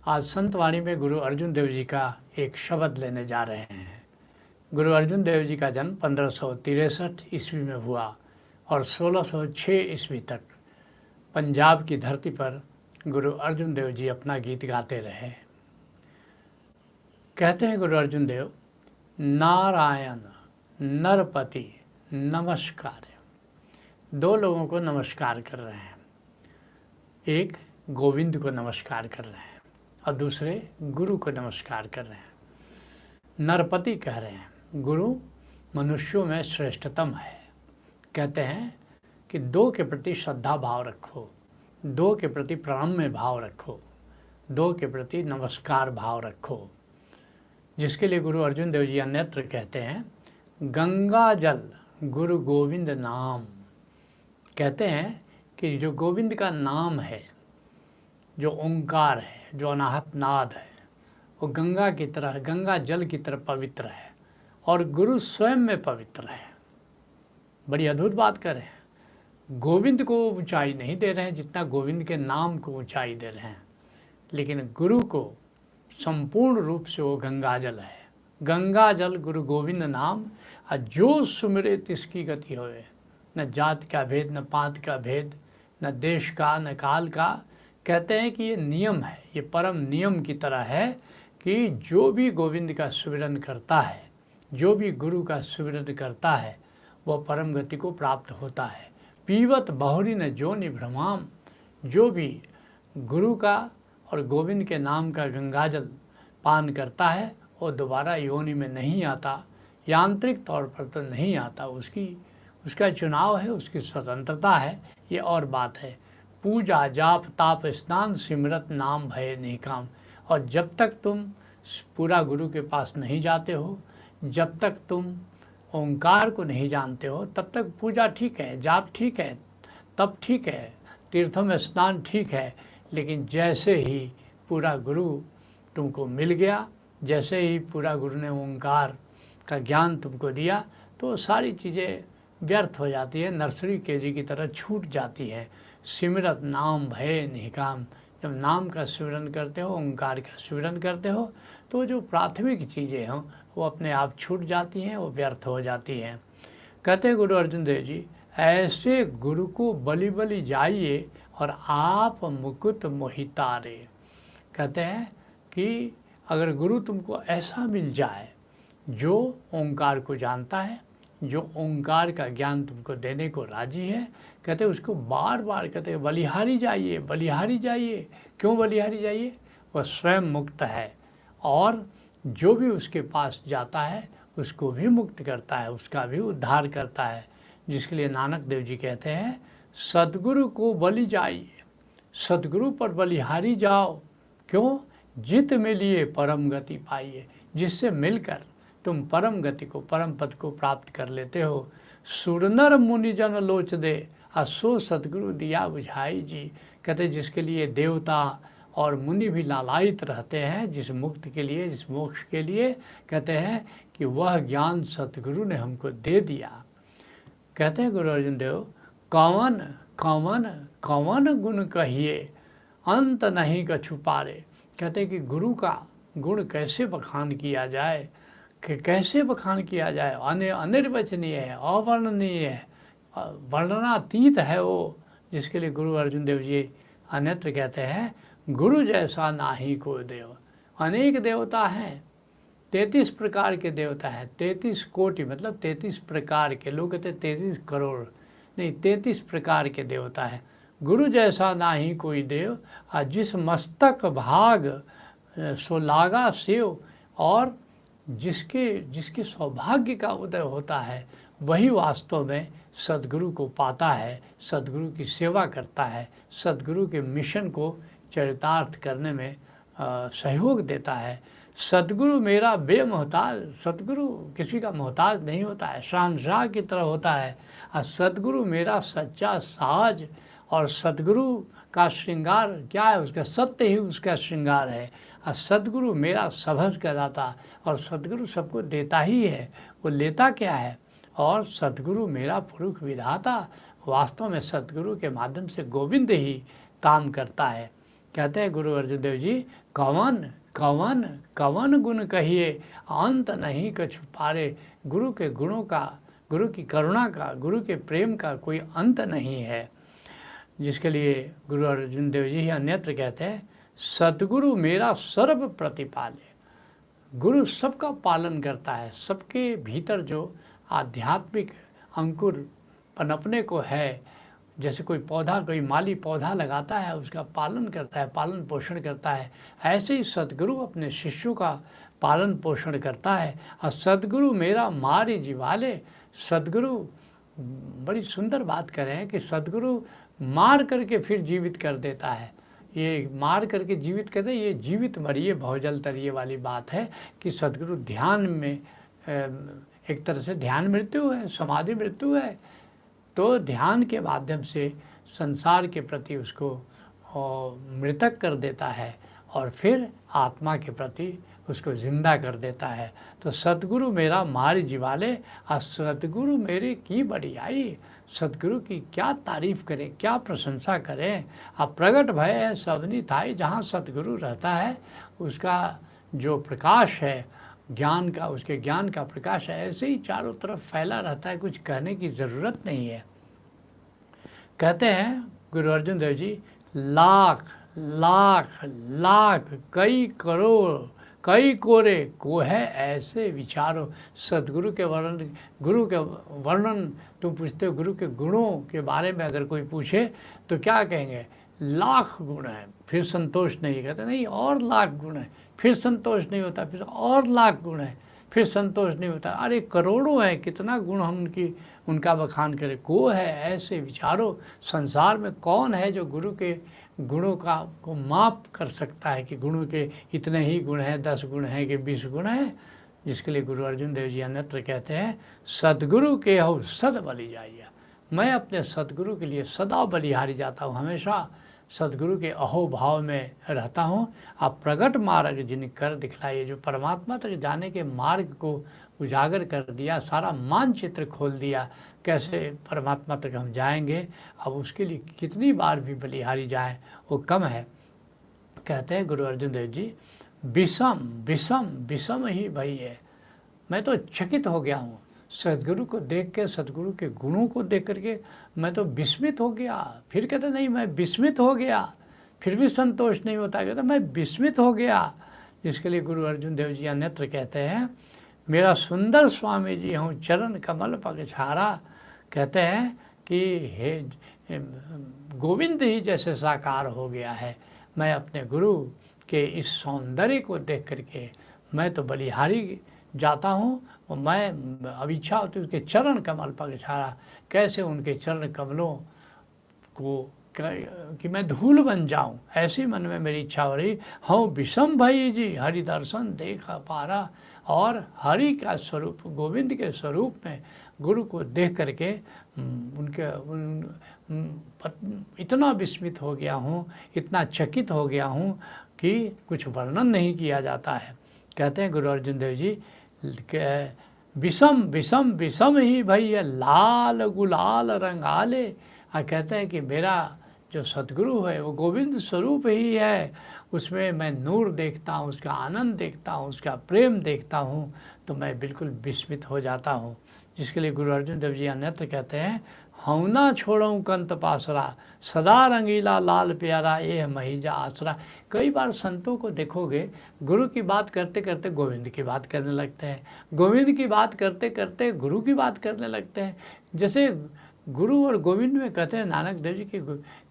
आज संतवाणी में गुरु अर्जुन देव जी का एक शब्द लेने जा रहे हैं। गुरु अर्जुन देव जी का जन्म 1563 ईस्वी में हुआ और 1606 ईस्वी तक पंजाब की धरती पर गुरु अर्जुन देव जी अपना गीत गाते रहे। कहते हैं गुरु अर्जुन देव, नारायण नरपति नमस्कार। दो लोगों को नमस्कार कर रहे हैं, एक गोविंद को नमस्कार कर रहे हैं और दूसरे गुरु को नमस्कार कर रहे हैं। नरपति कह रहे हैं, गुरु मनुष्यों में श्रेष्ठतम है। कहते हैं कि दो के प्रति श्रद्धा भाव रखो, दो के प्रति प्रणम्य भाव रखो, दो के प्रति नमस्कार भाव रखो। जिसके लिए गुरु अर्जुन देव जी अन्यत्र कहते हैं, गंगा जल गुरु गोविंद नाम। कहते हैं कि जो गोविंद का नाम है, जो ओंकार है, जो अनाहत नाद है, वो गंगा की तरह, गंगा जल की तरह पवित्र है और गुरु स्वयं में पवित्र है। बड़ी अद्भुत बात कर रहे हैं। गोविंद को ऊंचाई नहीं दे रहे हैं जितना गोविंद के नाम को ऊंचाई दे रहे हैं, लेकिन गुरु को संपूर्ण रूप से वो गंगा जल है। गंगा जल गुरु गोविंद नाम, और जो सुमिरे तिसकी गति होए। न जात का भेद, न पात का भेद, न देश का, न काल का। कहते हैं कि ये नियम है, ये परम नियम की तरह है कि जो भी गोविंद का सुमिरन करता है, जो भी गुरु का सुमिरन करता है, वह परम गति को प्राप्त होता है। पीवत बहुरी न जोनि भ्रमाम। जो भी गुरु का और गोविंद के नाम का गंगाजल पान करता है, वो दोबारा योनि में नहीं आता, यांत्रिक तौर पर तो नहीं आता। उसका चुनाव है, उसकी स्वतंत्रता है, ये और बात है। पूजा जाप ताप स्नान सिमरत नाम भय निकाम। और जब तक तुम पूरा गुरु के पास नहीं जाते हो, जब तक तुम ओंकार को नहीं जानते हो, तब तक पूजा ठीक है, जाप ठीक है, तप ठीक है, तीर्थों में स्नान ठीक है। लेकिन जैसे ही पूरा गुरु तुमको मिल गया, जैसे ही पूरा गुरु ने ओंकार का ज्ञान तुमको दिया, तो सारी चीज़ें व्यर्थ हो जाती है, नर्सरी केजी की तरह छूट जाती है। सिमरत नाम भय निकाम। जब नाम का सिमरन करते हो, ओंकार का सिमरन करते हो, तो जो प्राथमिक चीज़ें हों वो अपने आप छूट जाती हैं, वो व्यर्थ हो जाती हैं। कहते हैं गुरु अर्जुन देव जी, ऐसे गुरु को बलि बलि जाइए और आप मुकुट मोहितारे। कहते हैं कि अगर गुरु तुमको ऐसा मिल जाए जो ओंकार को जानता है, जो ओंकार का ज्ञान तुमको देने को राजी है, कहते हैं उसको बार बार कहते हैं बलिहारी जाइए, बलिहारी जाइए। क्यों बलिहारी जाइए? वह स्वयं मुक्त है और जो भी उसके पास जाता है उसको भी मुक्त करता है, उसका भी उद्धार करता है। जिसके लिए नानक देव जी कहते हैं, सद्गुरु को बलि जाइए, सद्गुरु पर बलिहारी जाओ। क्यों? जित मिलिए परम गति पाइए। जिससे मिलकर तुम परम गति को, परम पद को प्राप्त कर लेते हो। सुरनर मुनिजन लोच दे, असो सतगुरु दिया बुझाई जी। कहते जिसके लिए देवता और मुनि भी लालायित रहते हैं, जिस मुक्ति के लिए, जिस मोक्ष के लिए, कहते हैं कि वह ज्ञान सतगुरु ने हमको दे दिया। कहते हैं गुरु अर्जुन देव, कौन कौन कौन गुण कहिए अंत नहीं कछु पारे। कहते हैं कि गुरु का गुण कैसे बखान किया जाए, कि कैसे बखान किया जाए। अनिर्वचनीय है, अवर्णनीय है, वर्णनातीत है वो। जिसके लिए गुरु अर्जुन देव जी अन्यत्र कहते हैं, गुरु जैसा नाही को देव। अनेक देवता हैं, 33 प्रकार के देवता हैं, 33 कोटि मतलब 33 प्रकार के। लोग कहते 33 करोड़ नहीं, 33 प्रकार के देवता हैं। गुरु जैसा नाही कोई देव, जिस मस्तक भाग सो लागा सेव। और जिसके सौभाग्य का उदय होता है, वही वास्तव में सद्गुरु को पाता है, सद्गुरु की सेवा करता है, सद्गुरु के मिशन को चरितार्थ करने में सहयोग देता है। सद्गुरु मेरा बेमोहताज। सद्गुरु किसी का मोहताज नहीं होता है, शहंशाह की तरह होता है। और सद्गुरु मेरा सच्चा साज। और सद्गुरु का श्रृंगार क्या है? उसका सत्य ही उसका श्रृंगार है। और सद्गुरु मेरा सभस का दाता। और सद्गुरु सबको देता ही है, वो लेता क्या है? और सद्गुरु मेरा पुरुष विधाता। वास्तव में सद्गुरु के माध्यम से गोविंद ही काम करता है। कहते हैं गुरु अर्जुन देव जी, कवन कवन कवन गुण कहिए, अंत नहीं कछु पारे। गुरु के गुणों का, गुरु की करुणा का, गुरु के प्रेम का कोई अंत नहीं है। जिसके लिए गुरु अर्जुन देव जी अन्यत्र कहते हैं, सतगुरु मेरा सर्व प्रतिपाले। गुरु सबका पालन करता है, सबके भीतर जो आध्यात्मिक अंकुर पनपने को है, जैसे कोई पौधा, कोई माली पौधा लगाता है, उसका पालन करता है, पालन पोषण करता है, ऐसे ही सतगुरु अपने शिष्यों का पालन पोषण करता है। और सतगुरु मेरा मारे जीवाले। सतगुरु, बड़ी सुंदर बात करें कि सतगुरु मार करके फिर जीवित कर देता है। ये मार करके जीवित कर दे, ये जीवित मरिए भवजल तरिए वाली बात है कि सतगुरु ध्यान में, एक तरह से ध्यान मृत्यु है, समाधि मृत्यु है। तो ध्यान के माध्यम से संसार के प्रति उसको मृतक कर देता है और फिर आत्मा के प्रति उसको जिंदा कर देता है। तो सतगुरु मेरा मार जीवाले, और सतगुरु मेरे की बढ़ियाई। सतगुरु की क्या तारीफ़ करें, क्या प्रशंसा करें। अब प्रगट भय है सबनी थाई। जहाँ सतगुरु रहता है उसका जो प्रकाश है ज्ञान का, उसके ज्ञान का प्रकाश है ऐसे ही चारों तरफ फैला रहता है, कुछ कहने की ज़रूरत नहीं है। कहते हैं गुरु अर्जुन देव जी, लाख लाख लाख कई करोड़ कई कोरे को है ऐसे विचारो। सदगुरु के वर्णन, गुरु के वर्णन तुम पूछते हो, गुरु के गुणों के बारे में अगर कोई पूछे तो क्या कहेंगे, लाख गुण है, फिर संतोष नहीं। कहते नहीं, और लाख गुण है, फिर संतोष नहीं होता, फिर और लाख गुण है, फिर संतोष नहीं होता। अरे करोड़ों है, कितना गुण हम उनका बखान करें। को है ऐसे विचारो। संसार में कौन है जो गुरु के गुणों का को माप कर सकता है कि गुणों के इतने ही गुण हैं, 10 गुण हैं कि 20 गुण हैं। जिसके लिए गुरु अर्जुन देव जी अन्यत्र कहते हैं, सदगुरु के हो सद बलि जाइए। मैं अपने सदगुरु के लिए सदा बलिहारी जाता हूँ, हमेशा सदगुरु के अहोभाव में रहता हूँ। आप प्रगट मार्ग जिन कर दिखलाइए, जो परमात्मा तक जाने के मार्ग को उजागर कर दिया, सारा मानचित्र खोल दिया, कैसे परमात्मा तक हम जाएंगे। अब उसके लिए कितनी बार भी बलिहारी जाएं वो कम है। कहते हैं गुरु अर्जुन देव जी, विषम विषम विषम ही भई है। मैं तो चकित हो गया हूँ सदगुरु को देख के, सदगुरु के गुणों को देख करके मैं तो विस्मित हो गया। फिर कहते नहीं, मैं विस्मित हो गया, फिर भी संतोष नहीं होता, कहते मैं विस्मित हो गया। जिसके लिए गुरु अर्जुन देव जी अन्यत्र कहते हैं, मेरा सुंदर स्वामी जी हूँ चरण कमल पग छारा। कहते हैं कि हे गोविंद ही जैसे साकार हो गया है। मैं अपने गुरु के इस सौंदर्य को देख करके मैं तो बलिहारी जाता हूँ। और मैं अब इच्छा होती है उसके चरण कमल पग छारा, कैसे उनके चरण कमलों को कि मैं धूल बन जाऊं, ऐसी मन में मेरी इच्छा हो रही। हूँ विषम भाई जी हरि दर्शन देखा पारा। और हरि का स्वरूप, गोविंद के स्वरूप में गुरु को देख करके इतना विस्मित हो गया हूँ, इतना चकित हो गया हूँ कि कुछ वर्णन नहीं किया जाता है। कहते हैं गुरु अर्जुन देव जी, विषम विषम विषम ही भैया लाल गुलाल रंगाले। और कहते हैं कि मेरा जो सतगुरु है वो गोविंद स्वरूप ही है, उसमें मैं नूर देखता हूँ, उसका आनंद देखता हूँ, उसका प्रेम देखता हूँ, तो मैं बिल्कुल विस्मित हो जाता हूँ। जिसके लिए गुरु अर्जुन देव जी अन्यत्र कहते हैं, हऊँ ना छोड़ूँ कंत पासरा, सदा रंगीला लाल प्यारा ये महीजा आसरा। कई बार संतों को देखोगे गुरु की बात करते करते गोविंद की बात करने लगते हैं, गोविंद की बात करते करते गुरु की बात करने लगते हैं। जैसे गुरु और गोविंद में कहते हैं नानक देव जी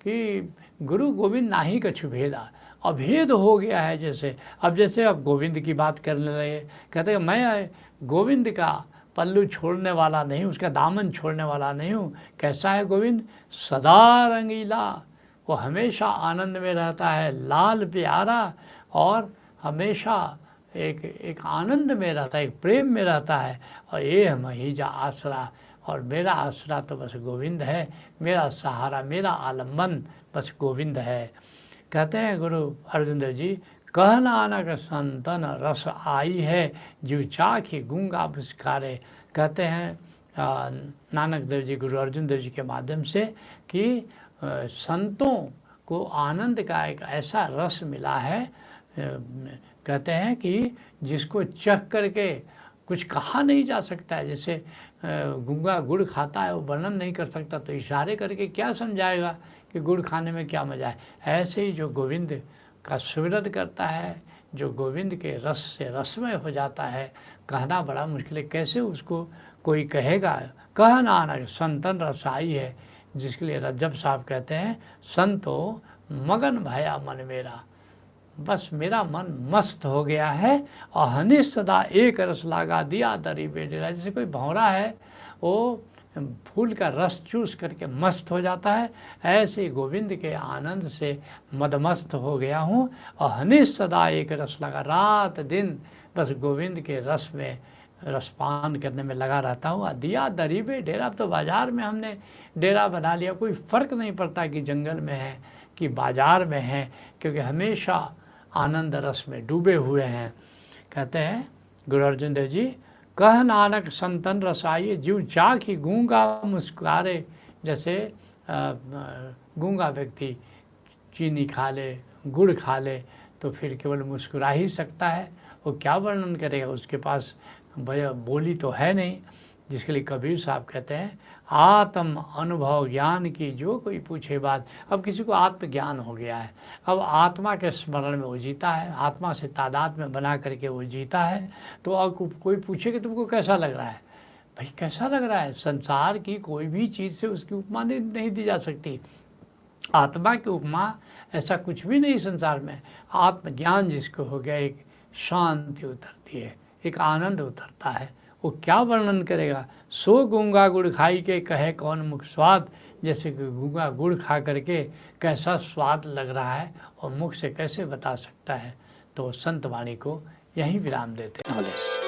कि गुरु गोविंद नाही कछु भेदा, अभेद हो गया है। जैसे अब गोविंद की बाते करने लगे, कहते हैं मैं गोविंद का पल्लू छोड़ने वाला नहीं, उसका दामन छोड़ने वाला नहीं हूँ। कैसा है गोविंद, सदा रंगीला, वो हमेशा आनंद में रहता है, लाल प्यारा, और हमेशा एक आनंद में रहता है, एक प्रेम में रहता है। और ये महीजा आसरा, और मेरा आसरा तो बस गोविंद है, मेरा सहारा, मेरा आलम्बन बस गोविंद है। कहते हैं गुरु अर्जुन देव जी, कह नानक संतन रस आई है, जीव चाखी गूंगा पुस्कारे। कहते हैं नानक देव जी गुरु अर्जुन देव जी के माध्यम से कि संतों को आनंद का एक ऐसा रस मिला है, कहते हैं कि जिसको चख करके कुछ कहा नहीं जा सकता है। जैसे गूंगा गुड़ खाता है, वो वर्णन नहीं कर सकता, तो इशारे करके क्या समझाएगा कि गुड़ खाने में क्या मज़ा है। ऐसे ही जो गोविंद का सुमिरन करता है, जो गोविंद के रस से रसमय हो जाता है, कहना बड़ा मुश्किल है। कैसे उसको कोई कहेगा, कह नानक संतन रसाई है, जिसके लिए रज्जब साहब कहते हैं, संतो मगन भया मन मेरा, बस मेरा मन मस्त हो गया है। और हनीश सदा एक रस लागा दिया दरी बेडेरा। जैसे कोई भौरा है, वो फूल का रस चूस करके मस्त हो जाता है, ऐसे गोविंद के आनंद से मदमस्त हो गया हूँ। और हनीश सदा एक रस लगा, रात दिन बस गोविंद के रस में रसपान करने में लगा रहता हूँ। दिया दरीबे डेरा, तो बाज़ार में हमने डेरा बना लिया, कोई फ़र्क नहीं पड़ता कि जंगल में है कि बाज़ार में है, क्योंकि हमेशा आनंद रस में डूबे हुए हैं। कहते हैं गुरु अर्जुन देव जी, कह नानक संतन रसाई, जीव चाखी गूंगा मुस्कुरारे। जैसे गूंगा व्यक्ति चीनी खा ले, गुड़ खा ले, तो फिर केवल मुस्कुरा ही सकता है, वो क्या वर्णन करेगा, उसके पास बोली तो है नहीं। जिसके लिए कबीर साहब कहते हैं, आत्म अनुभव ज्ञान की जो कोई पूछे बात। अब किसी को आत्मज्ञान हो गया है, अब आत्मा के स्मरण में वो जीता है, आत्मा से तादाद में बना करके वो जीता है। तो अब कोई पूछे कि तुमको कैसा लग रहा है, भाई कैसा लग रहा है, संसार की कोई भी चीज़ से उसकी उपमा नहीं दी जा सकती। आत्मा की उपमा ऐसा कुछ भी नहीं संसार में। आत्मज्ञान जिसको हो गया, एक शांति उतरती है, एक आनंद उतरता है, वो क्या वर्णन करेगा। सो गूंगा गुड़ खाई के कहे कौन मुख स्वाद। जैसे कि गूंगा गुड़ खा करके कैसा स्वाद लग रहा है और मुख से कैसे बता सकता है। तो संत वाणी को यहीं विराम देते हैं।